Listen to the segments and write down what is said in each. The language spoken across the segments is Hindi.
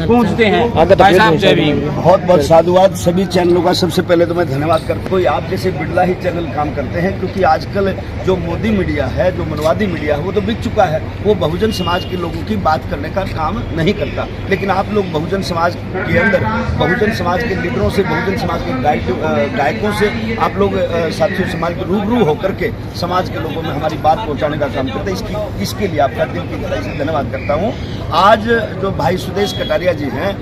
पूछते हैं। भाई साहब जय भीम। बहुत बहुत साधुवाद सभी चैनलों का। सबसे पहले तो मैं धन्यवाद करता हूँ। कोई आप जैसे बिरला ही चैनल काम करते हैं, क्योंकि आजकल जो मोदी मीडिया है, जो मनवादी मीडिया है, वो तो बिक चुका है। वो बहुजन समाज के लोगों की बात करने का काम नहीं करता। लेकिन आप लोग बहुजन समाज के अंदर, बहुजन समाज के लीडरों से, बहुजन समाज के गायकों से आप लोग साथियों समाज के रूबरू होकर के समाज के लोगों में हमारी बात पहुंचाने का काम करते हैं। इसके लिए आपका दिल की गहराई से धन्यवाद करता हूं। आज जो भाई सुदेश कटारिया जी हैं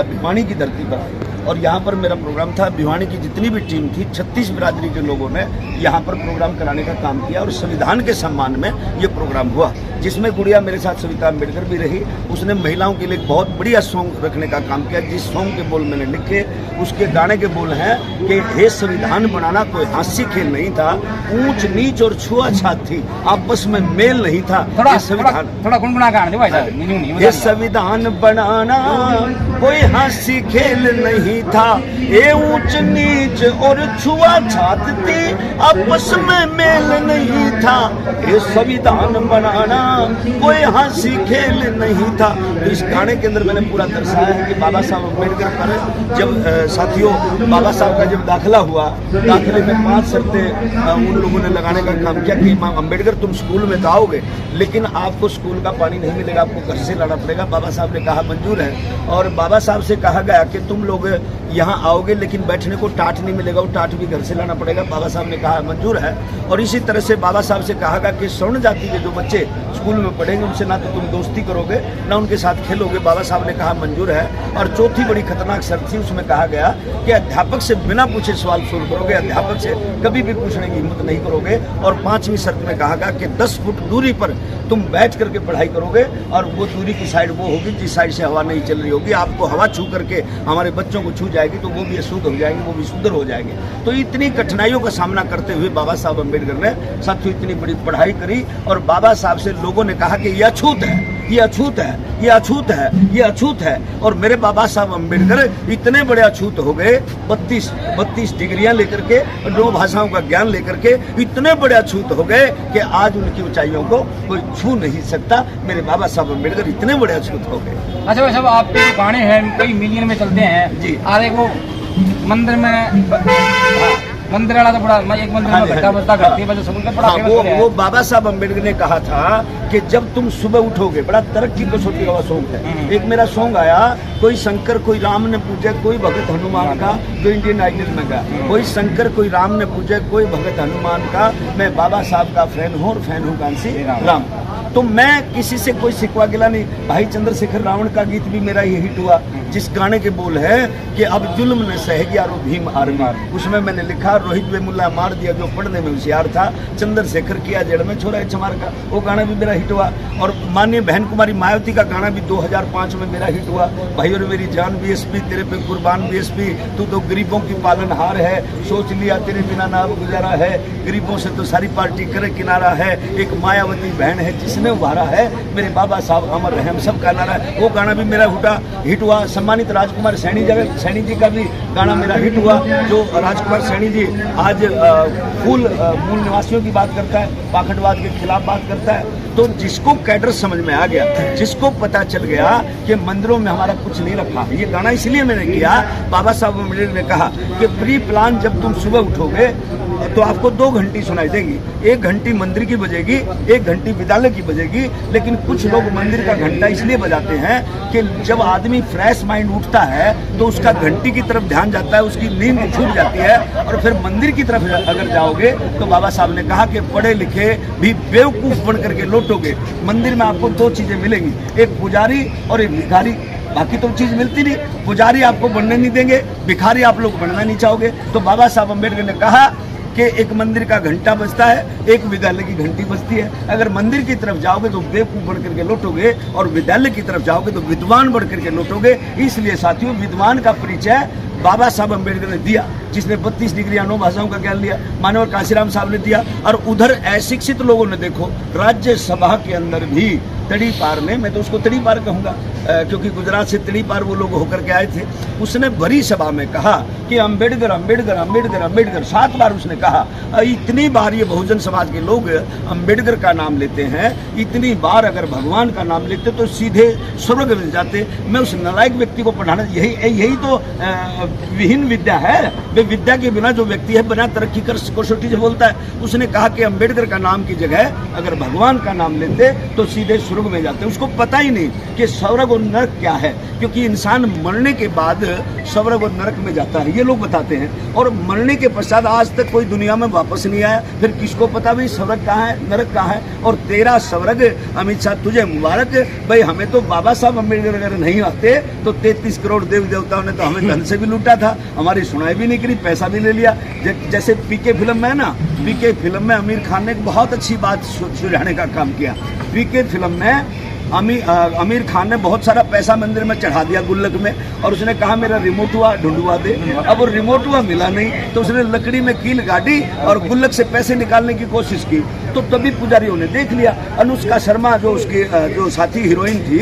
भिवानी की धरती पर, और यहाँ पर मेरा प्रोग्राम था। भिवानी की जितनी भी टीम थी, 36 बिरादरी के लोगों ने यहाँ पर प्रोग्राम कराने का काम किया और संविधान के सम्मान में ये प्रोग्राम हुआ, जिसमें गुड़िया मेरे साथ सविता अम्बेडकर भी रही। उसने महिलाओं के लिए एक बहुत बढ़िया सॉन्ग रखने का काम किया। जिस सॉन्ग के बोल मैंने लिखे, उसके गाने के बोल हैं कि हे संविधान बनाना कोई हास्य खेल नहीं था, ऊंच नीच और छुआछूत थी, आपस में मेल नहीं था। थोड़ा गुनगुना गाना दे भाई साहब। ये संविधान बनाना कोई हास्य खेल नहीं था, ये ऊंच नीच और छुआछूत थी, आपस में मेल नहीं था। ये संविधान बनाना कोई हंसी खेल नहीं था। तो इस गाने के अंदर मैंने पूरा दर्शाया है कि बाबा साहब अम्बेडकर पर जब साथियों बाबा साहब का जब दाखिला हुआ, दाखिले में 5 शर्तें उन लोगों ने लगाने का काम किया कि अम्बेडकर तुम स्कूल में तो आओगे, लेकिन आपको स्कूल का पानी नहीं मिलेगा, आपको घर से लाना पड़ेगा। बाबा साहब ने कहा मंजूर है। और बाबा साहब से कहा गया कि तुम लोग यहाँ आओगे लेकिन बैठने को टाट नहीं मिलेगा, वो टाट भी घर से लाना पड़ेगा। बाबा साहब ने कहा मंजूर है। और इसी तरह से बाबा साहब से कहा गया कि स्वर्ण जाति के जो बच्चे स्कूल में पढ़ेंगे उनसे ना तो तुम दोस्ती करोगे ना उनके साथ खेलोगे। बाबा साहब ने कहा मंजूर है। और चौथी बड़ी खतरनाक शर्त थी, उसमें कहा गया कि अध्यापक से बिना पूछे सवाल शुरू करोगे, अध्यापक से कभी भी पूछने की हिम्मत नहीं करोगे। और 5वीं शर्त में कहा गया कि 10 फुट दूरी पर तुम बैठ करके पढ़ाई करोगे, और वो दूरी की साइड वो होगी जिस साइड से हवा नहीं चल रही होगी। आपको हवा छू करके हमारे बच्चों को छू जाएगी तो वो भी अशुद्ध हो जाएंगे, वो भी शुद्ध हो जाएंगे। तो इतनी कठिनाइयों का सामना करते हुए बाबा साहब अम्बेडकर ने साथियों इतनी बड़ी पढ़ाई करी। और बाबा साहब से लोगों ने कहा कि ये अछूत है, ये अछूत है, ये अछूत है, ये अछूत है। और मेरे बाबा साहब अम्बेडकर इतने बड़े अछूत हो गए, 32 डिग्रियां लेकर के, 9 भाषाओं का ज्ञान लेकर के इतने बड़े अछूत हो गए कि आज उनकी ऊंचाइयों को कोई छू नहीं सकता। मेरे बाबा साहब अम्बेडकर इतने बड़े अछूत हो गए। अच्छा भाई साहब, आपके जो गाने हैं कई मिलियन में चलते हैं जी। और एक वो मंदिर में मंदिर वाला तो बड़ा, एक मंदिर में घंटा बजता करती है, सब उनका बड़ा वो बाबा साहब अम्बेडकर ने कहा था कि जब तुम सुबह उठोगे, बड़ा तरक्की कसौटी का सॉन्ग है। एक मेरा सॉन्ग आया, कोई शंकर कोई राम ने पूछे, कोई भगत हनुमान का, जो इंडियन आइडल में गया। कोई शंकर कोई राम ने पूछे, कोई भगत हनुमान का, मैं बाबा साहब का फैन हूँ और फैन हूँ कांसी राम। तो मैं किसी से कोई सिकवा गिला नहीं। भाई चंद्रशेखर रावण का गीत भी मेरा ये हिट हुआ, जिस गाने के बोल है कि अब जुल्म ने सह गया रो भीम आर्मी। उसमें मैंने लिखा रोहित वे मुल्ला मार दिया जो पढ़ने में होशियार था, चंद्रशेखर किया जड़ में छोरा चमार का, वो गाना भी मेरा हिट हुआ। और माननीय बहन कुमारी मायावती का गाना भी 2005 में मेरा हिट हुआ, भाई और मेरी जान बीएसपी तेरे पे कुर्बान बीएसपी, तू तो गरीबों की पालनहार है, सोच लिया तेरे बिना ना गुजारा है, गरीबों से तो सारी पार्टी करे किनारा है, एक मायावती बहन है जिसने उभारा है, मेरे बाबा साहब अमर रहे हम सब का नारा है। वो गाना भी मेरा हिट हुआ। सम्मानित राजकुमार सैनी जी का भी गाना मेरा हिट हुआ, जो राजकुमार सैनी जी आज मूल निवासियों की बात करता है, पाखंडवाद के खिलाफ बात करता है। तो जिसको कैडर समझ में आ गया, जिसको पता चल गया कि मंदिरों में हमारा कुछ नहीं रखा, ये गाना इसलिए मैंने किया। बाबा साहब अम्बेडकर ने कहा कि प्री प्लान जब तुम सुबह उठोगे तो आपको 2 घंटी सुनाई देंगी, 1 घंटी मंदिर की बजेगी, 1 घंटी विद्यालय की बजेगी। लेकिन कुछ लोग मंदिर का घंटा इसलिए बजाते हैं कि जब आदमी फ्रेश माइंड उठता है तो उसका घंटी की तरफ ध्यान जाता है, उसकी नींद छूट जाती है, और फिर मंदिर की तरफ अगर जाओगे तो बाबा साहब ने कहा कि पढ़े लिखे भी बेवकूफ बन करके लौटोगे। मंदिर में आपको 2 चीजें मिलेंगी, एक पुजारी और एक भिखारी, बाकी तो चीज मिलती नहीं। पुजारी आपको बनने नहीं देंगे, भिखारी आप लोग बनना नहीं चाहोगे। तो बाबा साहब अम्बेडकर ने कहा कि एक मंदिर का घंटा बजता है, एक विद्यालय की घंटी बजती है। अगर मंदिर की तरफ जाओगे तो बेवकूफ बन करके लौटोगे, और विद्यालय की तरफ जाओगे तो विद्वान बन करके लौटोगे। इसलिए साथियों, विद्वान का परिचय बाबा साहब अम्बेडकर ने दिया, जिसने 32 डिग्रियां 9 भाषाओं का ज्ञान लिया, मानव काशीराम साहब ने दिया। और उधर अशिक्षित लोगों ने देखो राज्यसभा के अंदर भी तड़ी पार ने, मैं तो उसको तड़ी पार कहूँगा क्योंकि गुजरात से तड़ी पार वो लोग होकर के आए थे, उसने बड़ी सभा में कहा कि अम्बेडकर अम्बेडकर अम्बेडकर अम्बेडकर 7 बार उसने कहा। इतनी बार ये बहुजन समाज के लोग अम्बेडकर का नाम लेते हैं, इतनी बार अगर भगवान का नाम लेते तो सीधे स्वर्ग मिल जाते। मैं उस नालायक व्यक्ति को पढ़ाना, यही तो विहीन विद्या है। वे विद्या के बिना जो व्यक्ति है बिना तरक्की कर कसौटी से बोलता है। उसने कहा कि अम्बेडकर का नाम की जगह अगर भगवान का नाम लेते तो सीधे स्वर्ग में जाते। उसको पता ही नहीं कि स्वर्ग और नरक क्या है, क्योंकि इंसान मरने के बाद स्वर्ग और नरक में जाता है, ये लोग बताते हैं। और मरने के पश्चात आज तक कोई दुनिया में वापस नहीं आया। फिर किसको पता भाई स्वर्ग कहाँ है, नरक कहाँ है। और तेरा स्वर्ग अमित शाह तुझे मुबारक भाई। हमें तो बाबा साहब अम्बेडकर अगर नहीं आते तो 33 करोड़ देवी देवताओं ने तो हमें धन से भी लूटा था, हमारी सुनाई भी नहीं करी, पैसा भी ले लिया। जैसे पीके फिल्म में है ना, पीके फिल्म में आमिर खान ने एक बहुत अच्छी बात सुलझाने का काम किया। पीके फिल्म में आमिर खान ने बहुत सारा पैसा मंदिर में चढ़ा दिया गुल्लक में, और उसने कहा मेरा रिमोट हुआ ढूंढवा दे। अब वो रिमोट हुआ मिला नहीं तो उसने लकड़ी में कील गाड़ी और गुल्लक से पैसे निकालने की कोशिश की। तो तभी पुजारियों ने देख लिया। अनुष्का शर्मा जो उसकी जो साथी हीरोइन थी,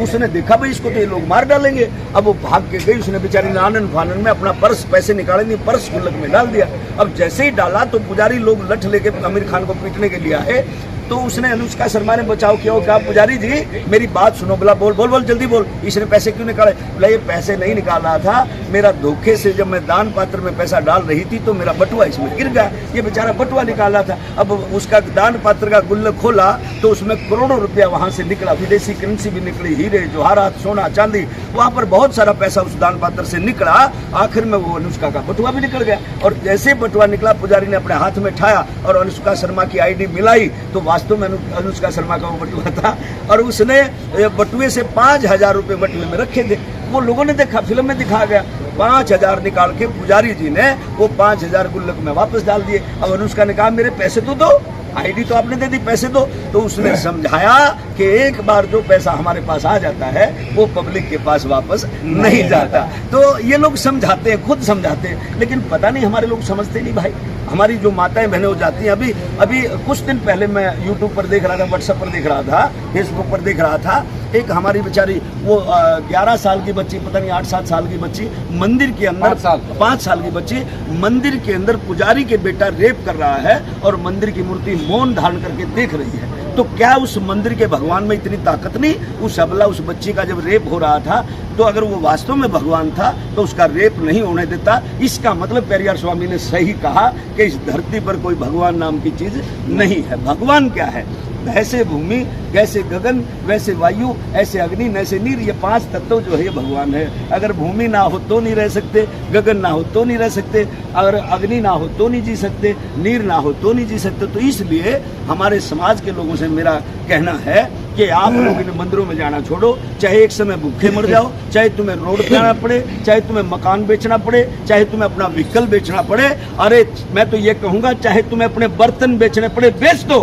उसने देखा भाई इसको तो ये लोग मार डालेंगे। अब वो भाग के गई, उसने बेचारी आनन फानन में अपना पर्स, पैसे निकाले नहीं, पर्स गुल्लक में डाल दिया। अब जैसे ही डाला तो पुजारी लोग लठ लेके आमिर खान को पीटने के लिए आए। तो उसने अनुष्का शर्मा ने बचाव किया, कहा पुजारी जी मेरी बात सुनो। बोला बोल बोल बोल जल्दी बोल, इसने पैसे क्यों निकाले? बोला ये पैसे नहीं निकाल रहा था, मेरा धोखे से जब मैं दान पात्र में पैसा डाल रही थी तो मेरा बटुआ इसमें गिर गया, ये बेचारा बटुआ निकाल रहा था। अब उसका दान पात्र का गुल्लक खोला तो उसमें करोड़ों रुपया वहां से निकला, विदेशी करेंसी भी निकली, हीरे जवाहरात सोना चांदी, वहां पर बहुत सारा पैसा उस दान पात्र से निकला। आखिर में वो अनुष्का का बटुआ भी निकल गया। और जैसे बटुआ निकला पुजारी ने अपने हाथ में उठाया और अनुष्का शर्मा की आईडी मिलाई तो वास्तव में अनुष्का शर्मा का वो बटुआ था। और उसने बटुए से 5,000 रुपए बटुए में रखे थे। वो लोगों ने देखा, फिल्म में दिखाया गया। 5,000 निकाल के पुजारी जी ने वो 5,000 गुल्लक में वापस डाल दिए। अब अनुष्का ने कहा मेरे पैसे तो दो, आईडी तो आपने दे दी, पैसे दो। तो उसने समझाया कि एक बार जो पैसा हमारे पास आ जाता है वो पब्लिक के पास वापस नहीं जाता। तो ये लोग समझाते हैं, खुद समझाते हैं, लेकिन पता नहीं हमारे लोग समझते नहीं भाई। हमारी जो माताएं बहनें हो जाती हैं, अभी कुछ दिन पहले मैं यूट्यूब पर देख रहा था, व्हाट्सएप पर देख रहा था, फेसबुक पर देख रहा था, एक हमारी बेचारी वो 11 साल की बच्ची, पता नहीं 8-7 साल की बच्ची मंदिर के अंदर, 5 साल की बच्ची मंदिर के अंदर पुजारी के बेटा रेप कर रहा है और मंदिर की मूर्ति मौन धारण करके देख रही है। तो क्या उस मंदिर के भगवान में इतनी ताकत नहीं? उस अबला उस बच्ची का जब रेप हो रहा था तो अगर वो वास्तव में भगवान था तो उसका रेप नहीं होने देता। इसका मतलब पेरियार स्वामी ने सही कहा कि इस धरती पर कोई भगवान नाम की चीज नहीं है। भगवान क्या है? ऐसे भूमि, जैसे गगन, वैसे वायु, ऐसे अग्नि, वैसे नीर, ये 5 तत्व जो है ये भगवान है। अगर भूमि ना हो तो नहीं रह सकते, गगन ना हो तो नहीं रह सकते, अगर अग्नि ना हो तो नहीं जी सकते, नीर ना हो तो नहीं जी सकते। तो इसलिए हमारे समाज के लोगों से मेरा कहना है कि आप लोग इन मंदिरों में जाना छोड़ो। चाहे एक समय भूखे मर जाओ, चाहे तुम्हें रोड पे आना पड़े, चाहे तुम्हें मकान बेचना पड़े, चाहे तुम्हें अपना व्हीकल बेचना पड़े, अरे मैं तो ये कहूँगा चाहे तुम्हें अपने बर्तन बेचने पड़े, बेच दो,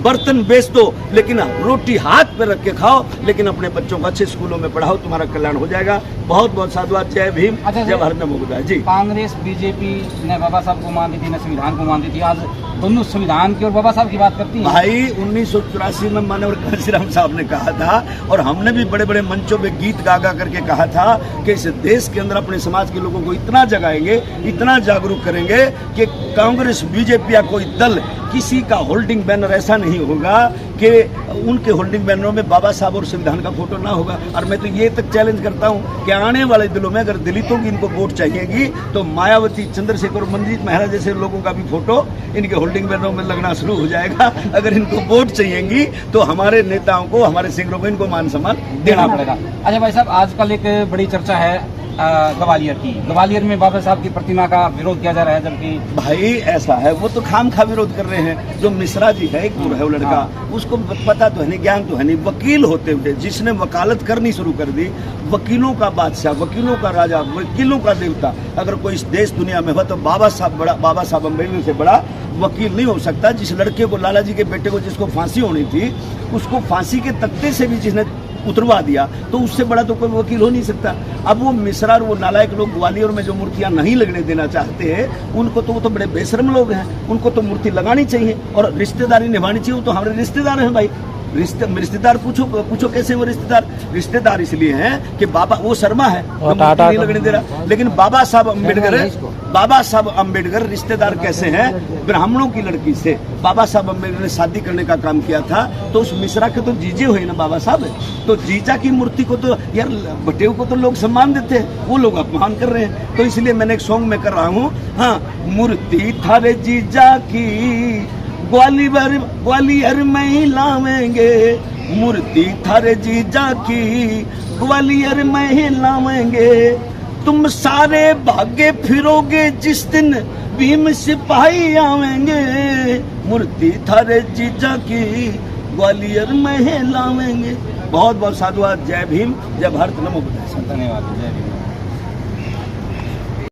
बर्तन बेच दो, लेकिन रोटी हाथ पे रख के खाओ, लेकिन अपने बच्चों को अच्छे स्कूलों में पढ़ाओ, तुम्हारा कल्याण हो जाएगा। बहुत बहुत साधुवाद। जय भीम। अच्छा, जय भारत नमो। जी, कांग्रेस बीजेपी ने बाबा साहब को मानती थी, न संविधान को मानती थी, आज दोनों संविधान की और बाबा साहब की बात करती हैं। भाई 1984 में मानव कांशीराम साहब ने कहा था, और हमने भी बड़े बड़े मंचों पे गीत गा गा करके कहा था कि इस देश के अंदर अपने समाज के लोगों को इतना जगाएंगे, इतना जागरूक करेंगे कि कांग्रेस बीजेपी या कोई दल, किसी का होल्डिंग बैनर ऐसा नहीं होगा कि उनके होल्डिंग बैनरों में बाबा साहब और संविधान का फोटो ना होगा। और मैं तो ये तक चैलेंज करता हूँ कि आने वाले दिनों में अगर दलितों की इनको वोट चाहिएगी तो मायावती, चंद्रशेखर, मंजीत महाराज जैसे लोगों का भी फोटो इनके होल्डिंग बैनरों में लगना शुरू हो जाएगा। अगर इनको वोट चाहिएगी तो हमारे नेताओं को, हमारे सिंगरों को इनको मान सम्मान देना पड़ेगा। अच्छा भाई साहब, आजकल एक बड़ी चर्चा है ग्वालियर की। ग्वालियर में बाबा साहब की प्रतिमा का विरोध किया जा रहा है, जबकि भाई ऐसा है, वो तो खामखा विरोध कर रहे हैं। जो मिश्रा जी है, एक है वो लड़का, उसको पता तो है नहीं, ज्ञान तो है नहीं। वकील होते हुए जिसने वकालत करनी शुरू कर दी, वकीलों का बादशाह, वकीलों का राजा, वकीलों का देवता अगर कोई इस देश दुनिया में हो तो बाबा साहब अम्बेडकर से बड़ा वकील नहीं हो सकता। जिस लड़के को, लाला जी के बेटे को जिसको फांसी होनी थी, उसको फांसी के तख्ते से भी जिसने उतरवा दिया, तो उससे बड़ा तो कोई वकील हो नहीं सकता। अब वो मिश्रा और वो नालायक लोग ग्वालियर में जो मूर्तियां नहीं लगने देना चाहते हैं, उनको तो, वो तो बड़े बेशर्म लोग हैं, उनको तो मूर्ति लगानी चाहिए और रिश्तेदारी निभानी चाहिए। वो तो हमारे रिश्तेदार हैं भाई, रिश्तेदार पूछो कैसे वो रिश्तेदार इसलिए हैं कि बाबा वो शर्मा है तो टाटा नहीं लगने दे रहा, लेकिन बाबा साहब अम्बेडकर रिश्तेदार कैसे हैं? ब्राह्मणों की लड़की से बाबा साहब अम्बेडकर ने शादी करने का काम किया था, तो उस मिश्रा के तो जीजे हुए ना बाबा साहब, तो जीजा की मूर्ति को तो यार बटेव को तो लोग सम्मान देते हैं, वो लोग अपमान कर रहे हैं। तो इसलिए मैंने एक सॉन्ग में कर रहा हूँ, हाँ, मूर्ति थारे जीजा की ग्वालियर में ही लावेंगे, मूर्ति थारे जीजा की ग्वालियर में ही लावेंगे, तुम सारे भागे फिरोगे जिस दिन भीम सिपाही आवेंगे, मूर्ति थारे जीजा की ग्वालियर में ही लावेंगे। बहुत बहुत साधुवाद। जय भीम, जय भारत, नमो बुद्धाय। धन्यवाद। जय भीम।